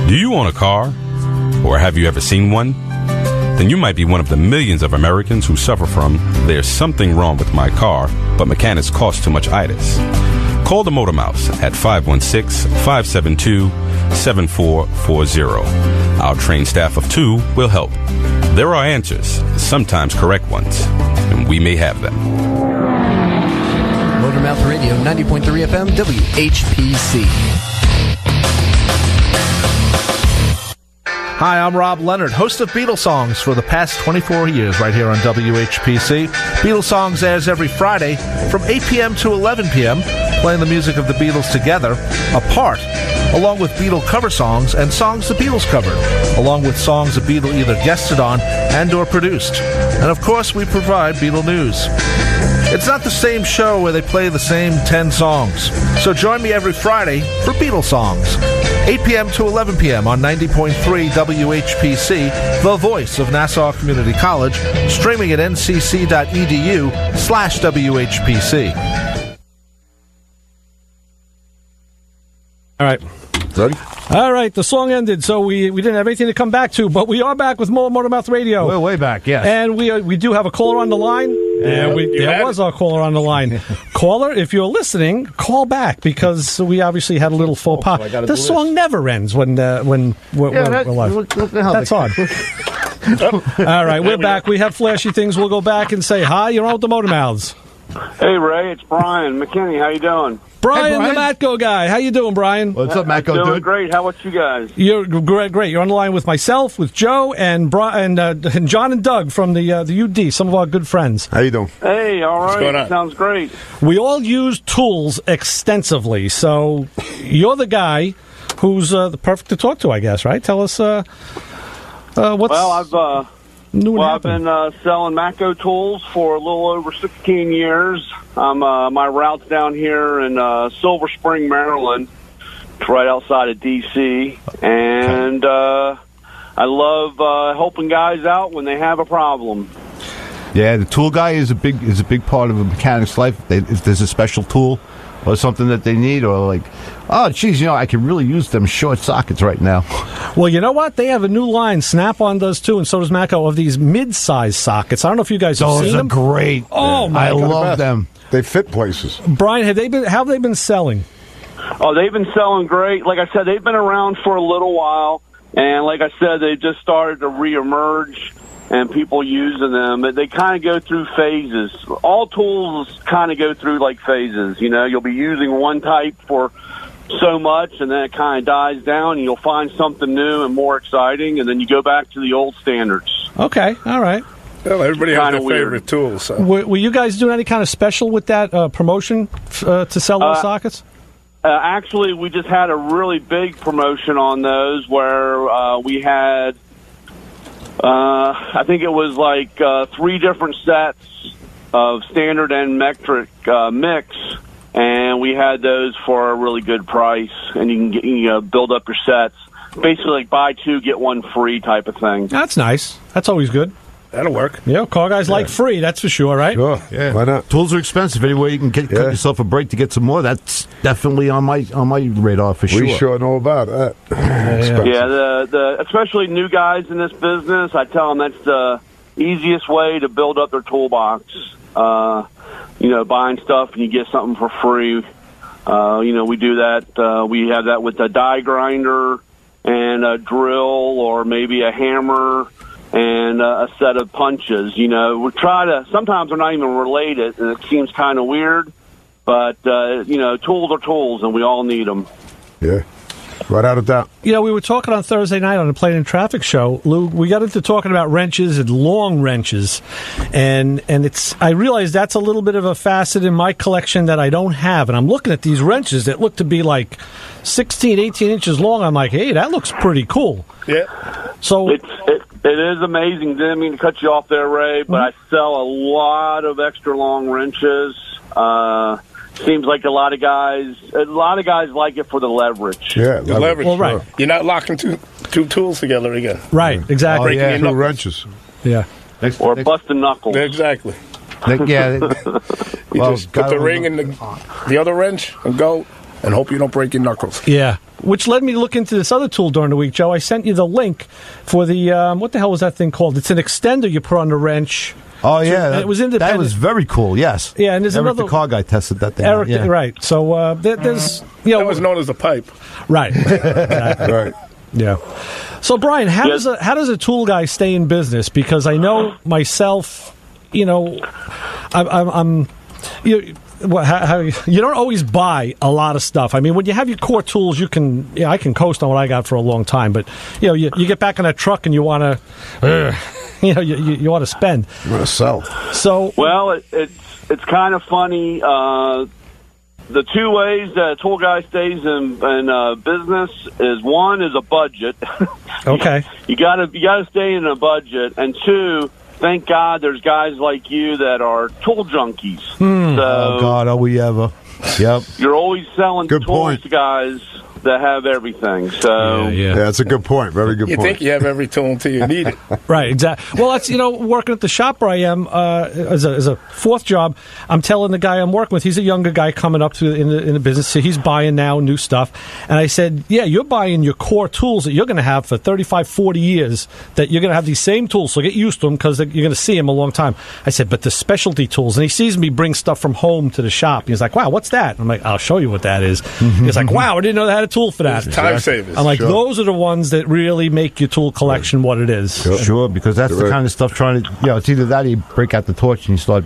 Do you own a car? Or have you ever seen one? Then you might be one of the millions of Americans who suffer from "there's something wrong with my car, but mechanics cost too much itis." Call the Motor Mouse at 516-572-7440. Our trained staff of 2 will help. There are answers, sometimes correct ones, and we may have them. Motormouth Radio, 90.3 FM, WHPC. Hi, I'm Rob Leonard, host of Beatles Songs for the past 24 years right here on WHPC. Beatles Songs airs every Friday from 8 p.m. to 11 p.m., playing the music of the Beatles together, apart, along with Beatle cover songs and songs the Beatles covered, along with songs the Beatles either guested on and or produced. And of course, we provide Beatle news. It's not the same show where they play the same 10 songs. So join me every Friday for Beatles Songs, 8 p.m. to 11 p.m. on 90.3 WHPC, the voice of Nassau Community College, streaming at ncc.edu/WHPC. All right. Ready? All right, the song ended, so we didn't have anything to come back to, but we are back with more Motormouth Radio. We're way back, yes. And we do have a caller on the line. Yeah, there was our caller on the line. Caller, if you're listening, call back, because we obviously had a little faux pas. The song never ends when we're live. That's odd. All right, we're back. We have flashy things. We'll go back and say hi. You're on with the Motormouths. Hey, Ray, it's Brian McKenney. How you doing? Brian, the Matco guy. How you doing, Brian? What's up, Matco? Doing great. How about you guys? You're great. You're on the line with myself, with Joe, and John and Doug from the UD, some of our good friends. How you doing? Hey, all right. What's going on? Sounds great. We all use tools extensively, so you're the guy who's the perfect to talk to, I guess, right? Tell us what's I've I've been selling MATCO tools for a little over 16 years. My route's down here in Silver Spring, Maryland. It's right outside of D.C. And I love helping guys out when they have a problem. Yeah, the tool guy is a big part of a mechanic's life. If there's a special tool or something that they need, or like, oh, geez, I could really use them short sockets right now. Well, you know what? They have a new line. Snap-on does too, and so does MATCO, of these mid-size sockets. I don't know if you guys have seen them. Those are great. Oh, my God. I love them. They fit places. Brian, how have they been selling? Oh, they've been selling great. Like I said, they've been around for a little while, and like I said, they just started to reemerge, and people using them. They kind of go through phases. All tools kind of go through like phases. You'll be using one type for so much, and then it kind of dies down, and you'll find something new and more exciting, and then you go back to the old standards. Okay, all right. Well, everybody has their weird favorite tools. So. Were you guys doing any kind of special with that promotion to sell those sockets? Actually, we just had a really big promotion on those where we had, I think it was like 3 different sets of standard and metric mix, and we had those for a really good price, and you can build up your sets. Basically like buy 2, get 1 free type of thing. That's nice. That's always good. That'll work. Yeah, car guys like free, that's for sure, right? Sure, yeah. Why not? Tools are expensive. Anywhere you can cut yourself a break to get some more, that's definitely on my radar for sure. We sure know about that. Yeah, the especially new guys in this business, I tell them that's the easiest way to build up their toolbox. Buying stuff and you get something for free. We do that. We have that with a die grinder and a drill, or maybe a hammer and a set of punches. We try to, sometimes they're not even related, and it seems kind of weird, but, tools are tools, and we all need them. Yeah, without a doubt. We were talking on Thursday night on the Plane and Traffic show, Lou. We got into talking about wrenches and long wrenches, and I realized that's a little bit of a facet in my collection that I don't have, and I'm looking at these wrenches that look to be like 16, 18 inches long. I'm like, hey, that looks pretty cool. Yeah. So it is amazing. Didn't mean to cut you off there, Ray, but I sell a lot of extra long wrenches. Seems like a lot of guys like it for the leverage. Yeah, the leverage. Well, right. You're not locking two tools together again. Right, exactly. Breaking yeah. 2 wrenches. Yeah. Or busting knuckles. Exactly. Yeah. You just put the ring in the other wrench and go. and hope you don't break your knuckles. Yeah. Which led me to look into this other tool during the week, Joe. I sent you the link for the, what the hell was that thing called? It's an extender you put on the wrench. Oh, yeah. It was independent. That was very cool, yes. Yeah, and there's Eric, another... the car guy, tested that thing. Eric, yeah. right. So there's... That was known as a pipe. Right. Exactly. Right. Yeah. So, Brian, how does a tool guy stay in business? Because I know myself, I'm you don't always buy a lot of stuff. I mean, when you have your core tools, I can coast on what I got for a long time. But you get back in that truck and you want to, you want to spend. You want to sell. So well, it's kind of funny. The two ways that a tool guy stays in business is one is a budget. Okay. you gotta stay in a budget, and two, thank God there's guys like you that are tool junkies. So Oh, God, are we ever? Yep. you're always selling Good tools point. to guys that have everything. So Yeah, that's a good point. Very good You point. think you have every tool until you need it. Right, exactly. Well, that's, working at the shop where I am as a fourth job, I'm telling the guy I'm working with, he's a younger guy coming up in the business, so he's buying now new stuff. And I said, yeah, you're buying your core tools that you're going to have for 35, 40 years, that you're going to have these same tools, so get used to them because you're going to see them a long time. I said, but the specialty tools, and he sees me bring stuff from home to the shop. He's like, wow, what's that? I'm like, I'll show you what that is. He's like, wow, I didn't know they had a tool for that. It's time savers. I'm like, Sure. those are the ones that really make your tool collection what it is. Sure, because that's the Right. kind of stuff trying to, it's either that or you break out the torch and you start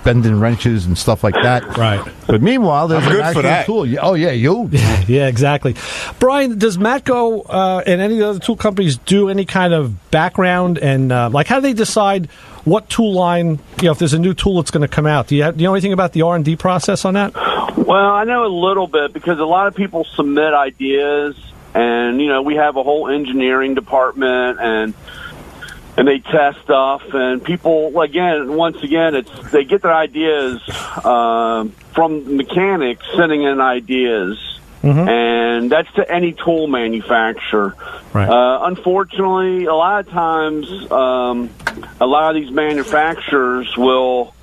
bending wrenches and stuff like that. Right. But meanwhile, there's I'm an good for actual that. tool. Oh, yeah, you. Yeah, exactly. Brian, does MATCO and any of the other tool companies do any kind of background and how do they decide what tool line? If there's a new tool that's going to come out, do you know anything about the R&D process on that? Well, I know a little bit because a lot of people submit ideas, and we have a whole engineering department, and they test stuff, and people once again, they get their ideas from mechanics sending in ideas, and that's to any tool manufacturer. Right. Unfortunately, a lot of times, a lot of these manufacturers will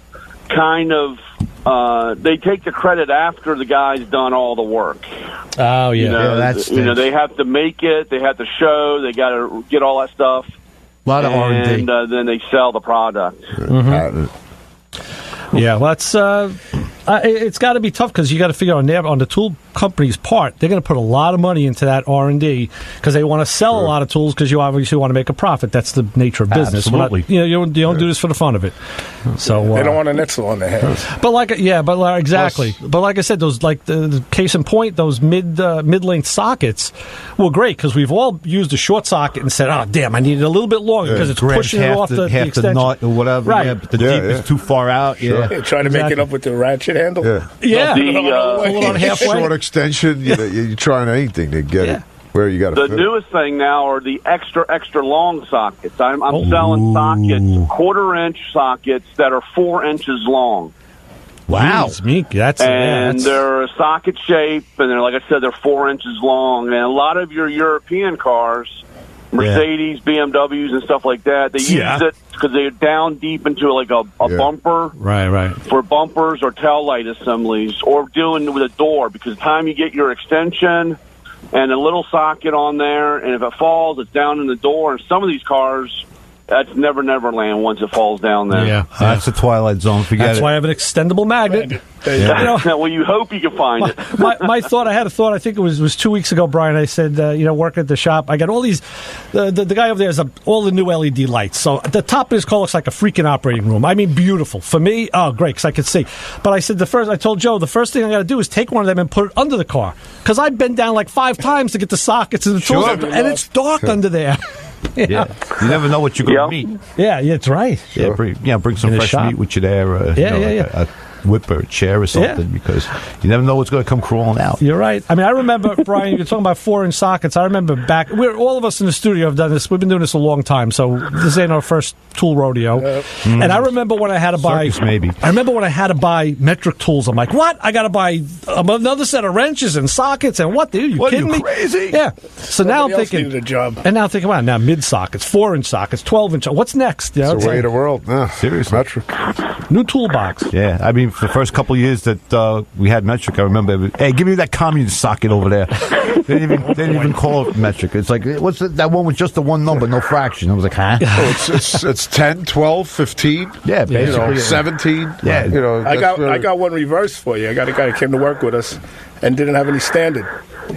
kind of they take the credit after the guy's done all the work. Oh, yeah. That's They have to make it, they have to show, they got to get all that stuff, a lot of R&D. and then they sell the product. Yeah, well, that's it's got to be tough because you got to figure on the tool company's part, they're going to put a lot of money into that R&D because they want to sell a lot of tools because you obviously want to make a profit. That's the nature of business. Absolutely. You don't do this for the fun of it. So They don't want a nitzel on their heads. But exactly. But like I said, those the case in point, those mid-length sockets were great because we've all used a short socket and said, "Oh, damn, I need it a little bit longer because it's Grab pushing it off the half extension." the nut or whatever. Right. Yeah, but the deep is too far out. Sure. Yeah. They try to make it up with the ratchet handle. Yeah. Yeah, The, pull it on halfway. Short extension, you're trying anything to get it where you got to The fit. newest thing now are the extra long sockets. I'm selling sockets, quarter-inch sockets that are 4 inches long. Wow, that's And they're a socket shape, and they're, like I said, they're 4 inches long. And a lot of your European cars, Mercedes, BMWs, and stuff like that, they use it because they're down deep into a bumper. right. For bumpers or tail light assemblies, or doing with a door, because the time you get your extension and a little socket on there, and if it falls, it's down in the door. And some of these cars, that's never land once it falls down there. Yeah, That's the Twilight Zone. Forget that's it. why I have an extendable magnet. Well, you hope you can find it. My thought, I had a thought, I think it was 2 weeks ago, Brian. I said, working at the shop, I got all these, the guy over there has all the new LED lights. So the top of his car looks like a freaking operating room. I mean, beautiful. For me, great, because I could see. But I said, I told Joe, the first thing I got to do is take one of them and put it under the car. Because I've been down like 5 times to get the sockets and the tools, and it's dark under there. Yeah. You never know what you're going to meet. Yeah, that's right. Yeah, bring some In the fresh shop. meat with you there. A whip or a chair or something, because you never know what's going to come crawling out. You're right. I mean, I remember, Brian, you're talking about 4-inch sockets. I remember all of us in the studio have done this. We've been doing this a long time, so this ain't our first tool rodeo. And I remember when I had to buy... Circus, maybe. I remember when I had to buy metric tools. I'm like, what? I got to buy another set of wrenches and sockets and what, dude? You kidding me? Crazy? Yeah. So now I'm Somebody else thinking... needed a job. And now I'm thinking, wow, now mid-sockets, 4-inch sockets, 12-inch... What's next? You know, It's the way of the world. Seriously. Metric. new toolbox. Yeah, I mean, for the first couple of years that we had metric, I remember, hey, give me that communist socket over there. They didn't even call it metric. It's like, what's that one with just the one number, no fraction? I was like, huh? It's 10, 12, 15. Yeah, basically. 17. Yeah. I got one reverse for you. I got a guy who came to work with us and didn't have any standard.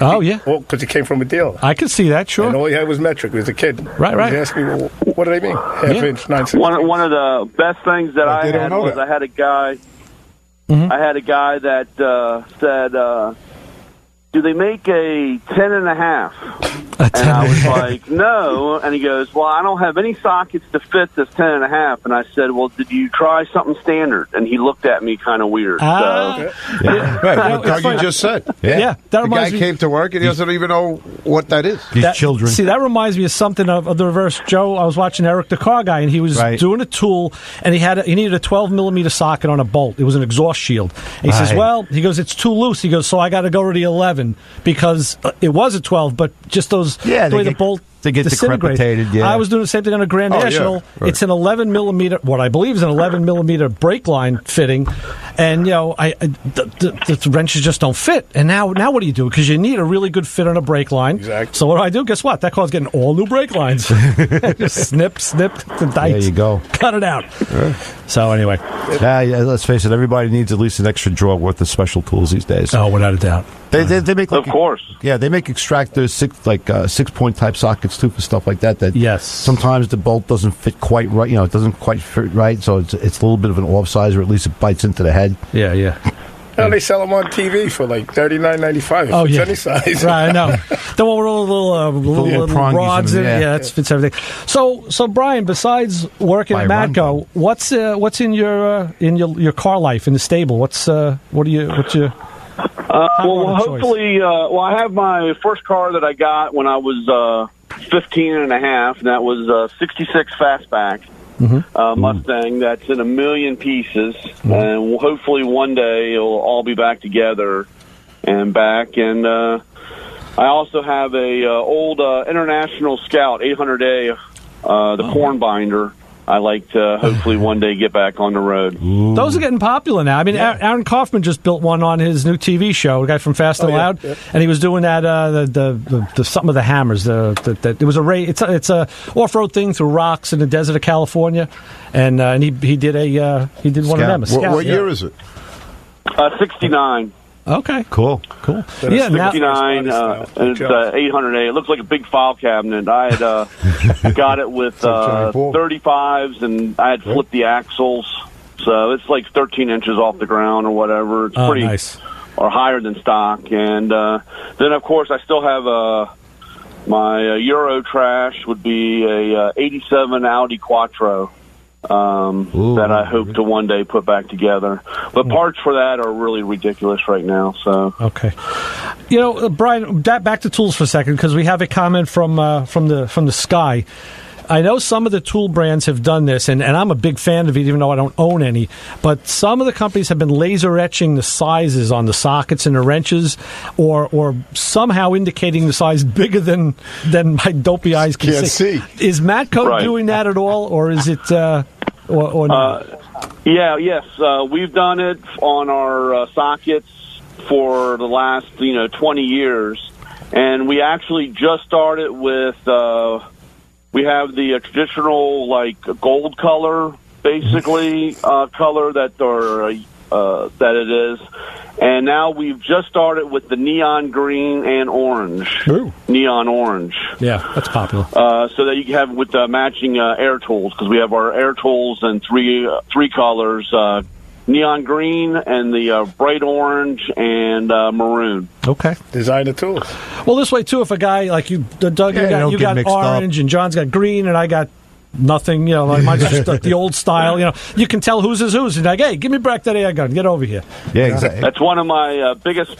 Oh, yeah. Well, because he came from a dealer. I can see that, sure. And all he had was metric. He was a kid. Right. He asked me, well, what do they mean? Half-inch, 9/16. One of the best things that I had was I had a guy. I had a guy that said, "Do they make a 10.5?" And I was like, "No." And he goes, "Well, I don't have any sockets to fit this 10.5." And I said, "Well, did you try something standard?" And he looked at me kind of weird. Right, like you just said. Yeah, that The guy reminds me. came to work and he doesn't even know what that is. These children. See, that reminds me of something of the reverse. Joe, I was watching Eric the car guy, and he was doing a tool, and he needed a 12-millimeter socket on a bolt. It was an exhaust shield. And he says, "Well," he goes, "it's too loose." He goes, "So I got to go to the 11 because it was a 12, but just those the way the bolt." They get decrepitated, yeah. I was doing the same thing on a Grand National. Right. It's an 11-millimeter, what I believe is an 11-millimeter brake line fitting, and the wrenches just don't fit. And now what do you do? Because you need a really good fit on a brake line. Exactly. So what do? Guess what? That car's getting all new brake lines. Just snip, and tight. There you go. Cut it out. So anyway, let's face it. Everybody needs at least an extra drawer worth of special tools these days. Oh, without a doubt. They make Of course. Yeah, they make extractors, 6-point type sockets too for stuff like that. Yes. Sometimes the bolt doesn't fit quite right. It doesn't quite fit right, so it's a little bit of an offsize, or at least it bites into the head. Yeah. Now they sell them on TV for like $39.95. Oh, yeah. Any size. Right, I know. The one with all the little prongies rods in it. in it, Yeah, that fits everything. So Brian, besides working at MATCO, what's in your car life in the stable? What's your hopefully, I have my first car that I got when I was 15 and a half, and that was a 66 Fastback Mustang that's in a million pieces, and hopefully one day it'll all be back together and back. And I also have a old International Scout 800A, the corn binder. I like to hopefully one day get back on the road. Those are getting popular now. I mean, Aaron Kaufman just built one on his new TV show, the guy from Fast and Loud, and he was doing that the something of the hammers. It was it's a off-road thing through rocks in the desert of California, and he did one of them. A Scout. What year is it? 69. Okay. Cool. Yeah, 69, and it's 800A. It looks like a big file cabinet. I had got it with 35s, and I had flipped the axles. So it's like 13 inches off the ground or whatever. It's pretty nice. Or higher than stock. And then, of course, I still have my Euro trash would be a 87 Audi Quattro. That I hope to one day put back together, but parts for that are really ridiculous right now. So okay, Brian, back to tools for a second because we have a comment from the Sky. I know some of the tool brands have done this, and I'm a big fan of it, even though I don't own any. But some of the companies have been laser etching the sizes on the sockets and the wrenches, or somehow indicating the size bigger than my dopey eyes can see. Is MATCO doing that at all, or is it or not? Yes, we've done it on our sockets for the last 20 years, and we actually just started with. We have the traditional, gold color, basically, color that it is. And now we've just started with the neon green and orange. Ooh. Neon orange. Yeah, that's popular. So that you can have with matching air tools, because we have our air tools in three colors, neon green and the bright orange and maroon. Okay. Designer tools. Well, this way, too, if a guy like you, Doug, you got orange, and John's got green, and I got nothing, like mine's just the old style, you can tell whose is whose. And like, hey, give me back that air gun. Get over here. Yeah, exactly. That's one of my biggest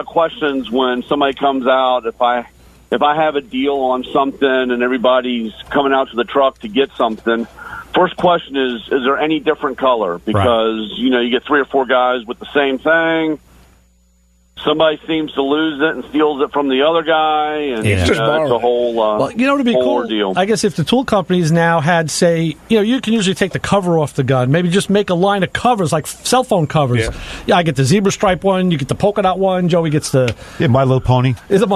questions when somebody comes out. If I have a deal on something and everybody's coming out to the truck to get something, first question is there any different color? Because, you get 3 or 4 guys with the same thing. somebody seems to lose it and steals it from the other guy, and Yeah. it's a whole Well, you know, to be whole cool, ordeal. I guess if the tool companies now had, say, you can usually take the cover off the gun, maybe just make a line of covers, like cell phone covers. Yeah. I get the zebra stripe one, you get the polka dot one, Joey gets the... Yeah, My Little Pony. Is it